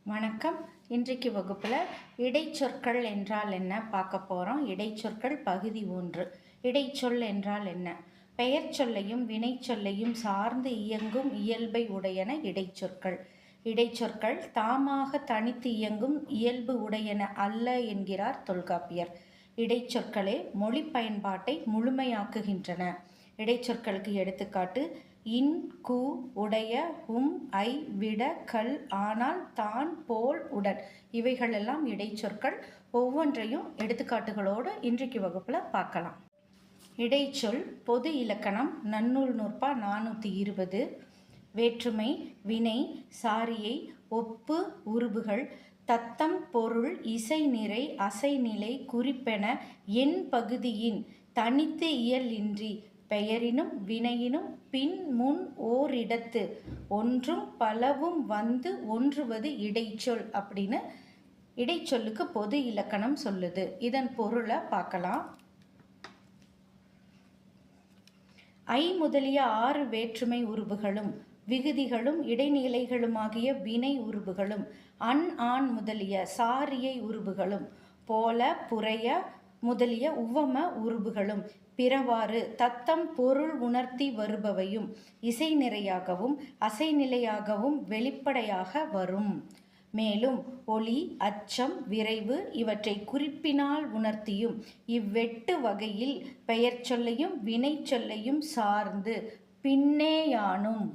வணக்கம். இன்றைக்கு வகுப்பில் இடைச்சொற்கள் என்றால் என்ன பார்க்க போகிறோம். இடைச்சொற்கள் பகுதி 1. இடைச்சொல் என்றால் என்ன? பெயர் சொல்லையும் வினை சொல்லையும் சார்ந்து இயங்கும் இயல்பை உடையன இடைச்சொற்கள். இடைச்சொற்கள் தாமாக தனித்து இயங்கும் இயல்பு உடையன அல்ல என்கிறார் தொல்காப்பியர். இடைச்சொற்களே மொழி பயன்பாட்டை முழுமையாக்குகின்றன. இடைச்சொற்களுக்கு எடுத்துக்காட்டு: இன், கு, உடைய, ஐ, விட, கல், ஆனால், தான், போல், உடன். இவைகளெல்லாம் இடைச்சொற்கள். ஒவ்வொன்றையும் எடுத்துக்காட்டுகளோடு இன்றைக்கு வகுப்பில் பார்க்கலாம். இடைச்சொல் பொது இலக்கணம் நன்னூல் நூற்பா 420. வேற்றுமை, வினை, சாரியை, ஒப்பு, உருபுகள், தத்தம், பொருள், இசை நிறை, அசைநிலை, குறிப்பென எண் பகுதியின் தனித்து இயல் இன்றி பெயரினும் வினையினும் பின் முன் ஓரிடத்து ஒன்றும் பலவும் வந்து ஒன்றுவது இடைச்சொல் அப்படின்னு இடைச்சொல்லுக்கு பொது இலக்கணம் சொல்லுது. இதன் பொருளை பார்க்கலாம். ஐ முதலிய 6 வேற்றுமை உருபுகளும் விகுதிகளும் இடைநிலைகளுமாகிய வினை உருபுகளும் அன், ஆண் முதலிய சாரியை உருபுகளும் போல, புரைய முதலிய உவம உருபுகளும் பிறவாறு தத்தம் பொருள் உணர்த்தி வருபவையும் இசை நிறையாகவும் அசைநிலையாகவும் வெளிப்படையாக வரும். மேலும் ஒளி, அச்சம், விரைவு இவற்றை குறிப்பினால் உணர்த்தியும் இவ்வெட்டு வகையில் பெயர் சொல்லையும் வினை சொல்லையும் சார்ந்து பின்னேயானும்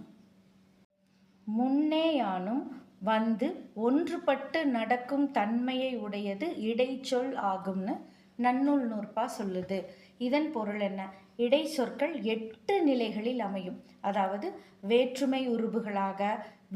முன்னேயானும் வந்து ஒன்றுபட்டு நடக்கும் தன்மையை உடையது இடைச்சொல் ஆகும்னு நன்னூல் நூற்பா சொல்லுது. இதன் பொருள் என்ன? இடைச்சொற்கள் 8 நிலைகளில் அமையும். அதாவது வேற்றுமை உருபுகளாக,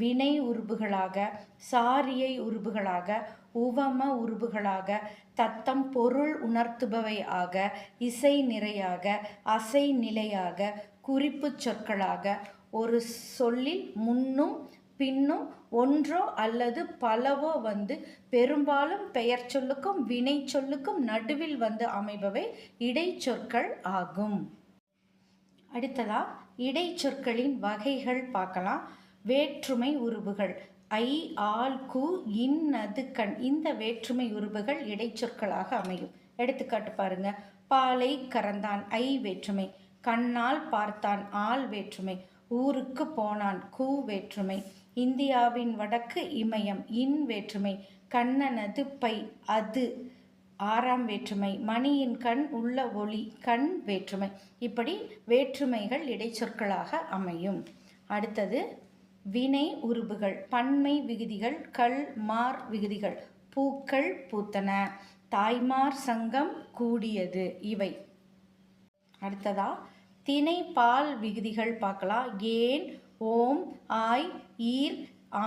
வினை உருபுகளாக, சாரியை உருபுகளாக, உவம உருபுகளாக, தத்தம் பொருள் உணர்த்துபவை ஆக, இசை நிறையாக, அசை நிலையாக, குறிப்பு சொற்களாக, ஒரு சொல்லில் முன்னும் பின்னும் ஒன்றோ அல்லது பலவோ வந்து பெரும்பாலும் பெயர் சொல்லுக்கும் வினை சொல்லுக்கும் நடுவில் வந்து அமைபவை இடைச்சொற்கள் ஆகும். அடுத்ததா இடைச்சொற்களின் வகைகள் பார்க்கலாம். வேற்றுமை உருபுகள் ஐ, ஆல், கு, இன், அது, கண். இந்த வேற்றுமை உருபுகள் இடைச்சொற்களாக அமையும். எடுத்துக்காட்டு பாருங்க. பாலை கறந்தான், ஐ வேற்றுமை. கண்ணால் பார்த்தான், ஆல் வேற்றுமை. ஊருக்கு போனான், கு வேற்றுமை. இந்தியாவின் வடக்கு இமயம், இன் வேற்றுமை. கண்ணனது பை, அது 6ஆம் வேற்றுமை. மணியின் கண் உள்ள ஒளி, கண் வேற்றுமை. இப்படி வேற்றுமைகள் இடைச்சொற்களாக அமையும். அடுத்தது வினை உருபுகள் பன்மை விகுதிகள், கல், மார் விகுதிகள். பூக்கள் பூத்தன, தாய்மார் சங்கம் கூடியது. இவை. அடுத்ததா திணை பால் விகுதிகள் பார்க்கலாம். ஏன், ஓம், ஆய், ஈர்,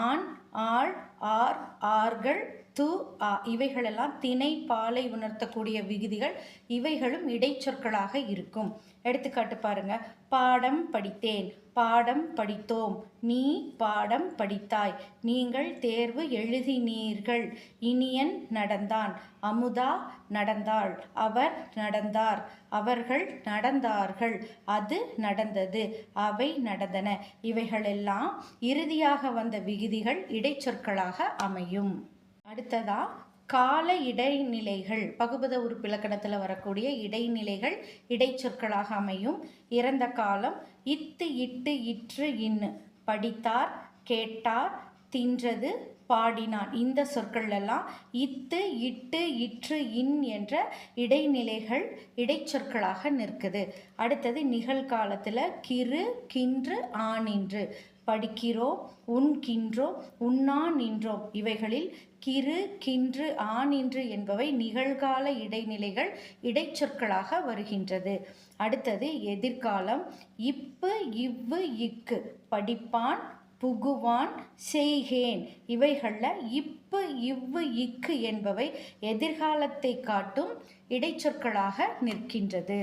ஆன், ஆள், ஆர், ஆர்கள், து, ஆ. இவைகளெல்லாம் திணை பாலை உணர்த்தக்கூடிய விகுதிகள். இவைகளும் இடைச்சொற்களாக இருக்கும். எடுத்துக்காட்டு பாருங்க. பாடம் படித்தேன், பாடம் படித்தோம். நீ பாடம் படித்தாய், நீங்கள் தேர்வு எழுதினீர்கள். இனியன் நடந்தான், அமுதா நடந்தாள், அவர் நடந்தார், அவர்கள் நடந்தார்கள், அது நடந்தது, அவை நடந்தன. இவைகளெல்லாம் இறுதியாக வந்த விகுதிகள் இடைச்சொற்களாக அமையும். அடுத்ததா கால இடைநிலைகள் பகுபத உறுப்பிலக்கணத்தில் வரக்கூடிய இடைநிலைகள் இடைச்சொற்களாக அமையும். இறந்த காலம் இத்து, இட்டு, இற்று, இன்னு. படித்தார், கேட்டார், தின்றது, பாடினான். இந்த சொற்கள் எல்லாம் இத்து, இட்டு, இற்று, இன் என்ற இடைநிலைகள் இடைச்சொற்களாக நிற்குது. அடுத்தது நிகழ்காலத்தில் கிறு, கின்று, ஆனின்று. படிக்கிறோம், உண்கின்றோம், உண்ணா நின்றோம். இவைகளில் கிறு, கின்று, ஆனின்று என்பவை நிகழ்கால இடைநிலைகள் இடைச்சொற்களாக வருகின்றது. அடுத்தது எதிர்காலம் இப்பு, இவ்வு, இக்கு. படிப்பான், புகுவான், செய்கேன். இவைகளில் இப்பு, இவ்வு, இக்கு என்பவை எதிர்காலத்தை காட்டும் இடைச்சொற்களாக நிற்கின்றது.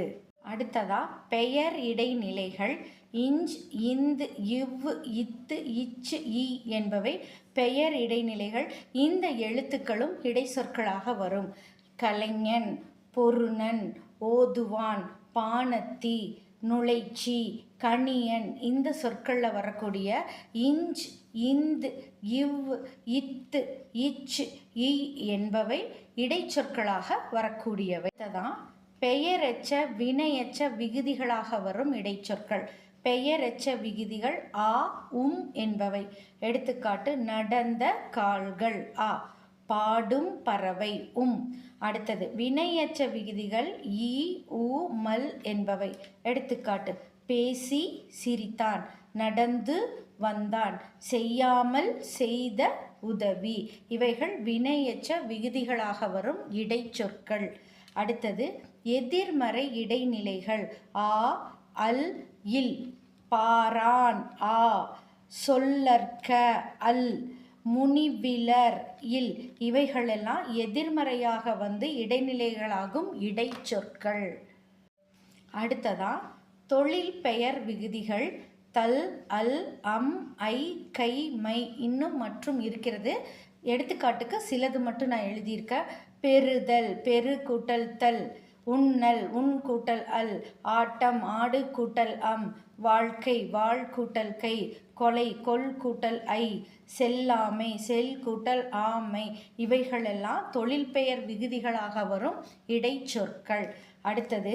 அடுத்ததா பெயர் இடைநிலைகள் இஞ்ச், இந்து, இவ்வு, இத்து, இச்சு, இ என்பவை பெயர் இடைநிலைகள். இந்த எழுத்துக்களும் இடைச்சொற்களாக வரும். கலைஞன், பொருணன், ஓதுவான், பாணத்தி, நுழைச்சி, கணியன். இந்த சொற்களில் வரக்கூடிய இஞ்ச், இந்து, இவ், இத்து, இச், இ என்பவை இடைச்சொற்களாக வரக்கூடியவை. தான் பெயரெச்ச வினையெச்ச விகுதிகளாக வரும் இடைச்சொற்கள். பெயரெச்ச விகுதிகள் ஆ, என்பவை. எடுத்துக்காட்டு நடந்த கால்கள் ஆ, பாடும் பறவை அடுத்தது வினையெச்ச விகுதிகள் ஈ, ஊ, மல் என்பவை. எடுத்துக்காட்டு பேசி சிரித்தான், நடந்து வந்தான், செய்யாமல் செய்த உதவி. இவைகள் வினையெச்ச விகுதிகளாக வரும் இடைச்சொற்கள். அடுத்தது எதிர்மறை இடைநிலைகள் ஆ, அல், இல். பாரான் ஆ, சொல்லற்க அல், முனிவிலர் இல். இவைகளெல்லாம் எதிர்மறையாக வந்து இடைநிலைகளாகும் இடைச்சொற்கள். அடுத்ததா தொழில் பெயர் விகுதிகள் தல், அல், அம், ஐ, கை, மை இன்னும் மற்றும் இருக்கிறது. எடுத்துக்காட்டுக்கு சிலது மட்டும் நான் எழுதியிருக்கேன். பெறுதல் பெரு கூட்டல் தல், உண்ணல் உன் கூட்டல் அல், ஆட்டம் ஆடு கூட்டல் அம், வாழ்க்கை வாழ் கூட்டல் கை, கொலை கொல் கூட்டல் ஐ, செல்லாமை செல் கூட்டல் ஆமை. இவைகளெல்லாம் தொழில் பெயர் விகுதிகளாக வரும் இடைச்சொற்கள். அடுத்தது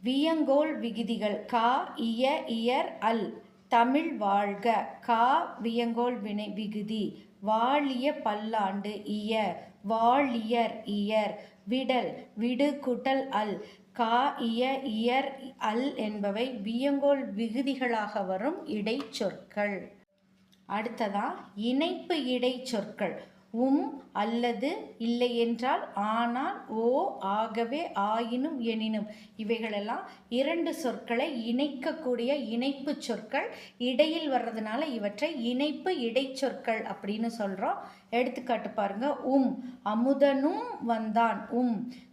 வியங்கோல் விகுதிகள் கா, இய, இயர், அல். தமிழ் வாழ்க கா வியங்கோல் வினை விகுதி. வாழிய பல்லாண்டு இய, வாழியர் இயர். விடல் விடு கூட்டல் அல், கா, இய, இயர், அல் என்பவை வியங்கோல் விகுதிகளாக வரும் இடைச்சொற்கள். அடுத்ததா இணைப்பு இடைச்சொற்கள் அல்லது இல்லையென்றால் ஆனால் ஓ ஆகவே ஆயினும் எனினும். இவைகளெல்லாம் இரண்டு சொற்களை இணைக்கக்கூடிய இணைப்பு சொற்கள். இடையில் வர்றதுனால இவற்றை இணைப்பு இடைச்சொற்கள் அப்படின்னு சொல்கிறோம். எடுத்துக்காட்டு பாருங்க. அமுதனும் வந்தான்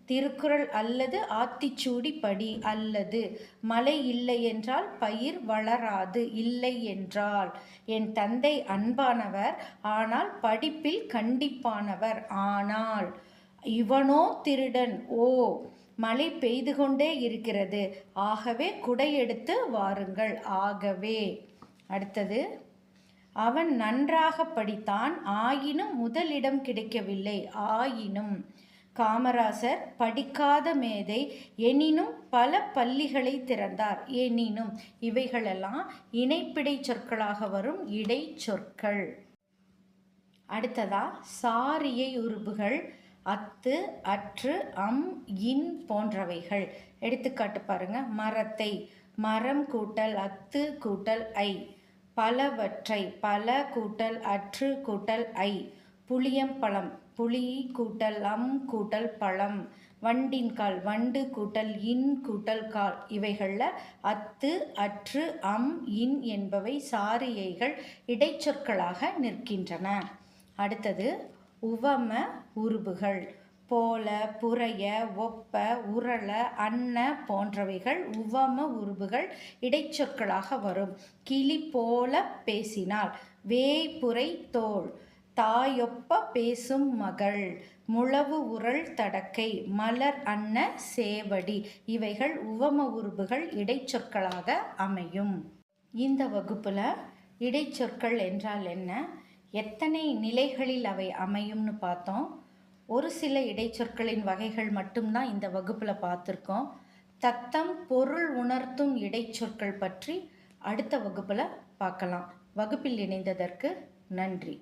திருக்குறள் அல்லது ஆத்திச்சூடி படி. அல்லது மழை இல்லை என்றால் பயிர் வளராது. இல்லை என்றால் என் தந்தை அன்பானவர் ஆனால் படிப்பில் கண்டிப்பானவர். ஆனால் இவனோ திருடன் மழை பெய்து கொண்டே இருக்கிறது ஆகவே குடை எடுத்து வாருங்கள். ஆகவே. அடுத்தது அவன் நன்றாக படித்தான் ஆயினும் முதலிடம் கிடைக்கவில்லை. ஆயினும் காமராசர் படிக்காத மேதை எனினும் பல பள்ளிகளை திறந்தார். எனினும் இவைகளெல்லாம் இணைப்பிடை சொற்களாக வரும் இடைச்சொற்கள். அடுத்ததா சாரியை உருபுகள் அத்து, அற்று, அம், இன் போன்றவைகள். எடுத்துக்காட்டு பாருங்க. மரத்தை மரம் கூட்டல் அத்து கூட்டல் ஐ. பலவற்றை பல கூட்டல் அற்று கூட்டல் ஐ. புளியம்பழம் புளி கூட்டல் அம் கூட்டல் பழம். வண்டின் கால் வண்டு கூட்டல் இன் கூட்டல் கால். இவைகளில் அத்து, அற்று, அம், இன் என்பவை சாரியைகள் இடைச்சொற்களாக நிற்கின்றன. அடுத்தது உவம உருபுகள் போல, புரைய, ஒப்ப, உரள, அன்ன போன்றவைகள் உவம உருபுகள் இடைச்சொற்களாக வரும். கிளி போல பேசினால், வேய்புரை தோள், தாயொப்ப பேசும் மகள், முழவு உரள் தடக்கை, மலர் அன்ன சேவடி. இவைகள் உவம உருபுகள் இடைச்சொற்களாக அமையும். இந்த வகுப்புல இடைச்சொற்கள் என்றால் என்ன, எத்தனை நிலைகளில் அவை அமையும்னு பார்த்தோம். ஒரு சில இடைச்சொற்களின் வகைகள் மட்டும்தான் இந்த வகுப்புல பார்த்துருக்கோம். தத்தம் பொருள் உணர்த்தும் இடைச்சொற்கள் பற்றி அடுத்த வகுப்புல பார்க்கலாம். வகுப்பில் இணைந்ததற்கு நன்றி.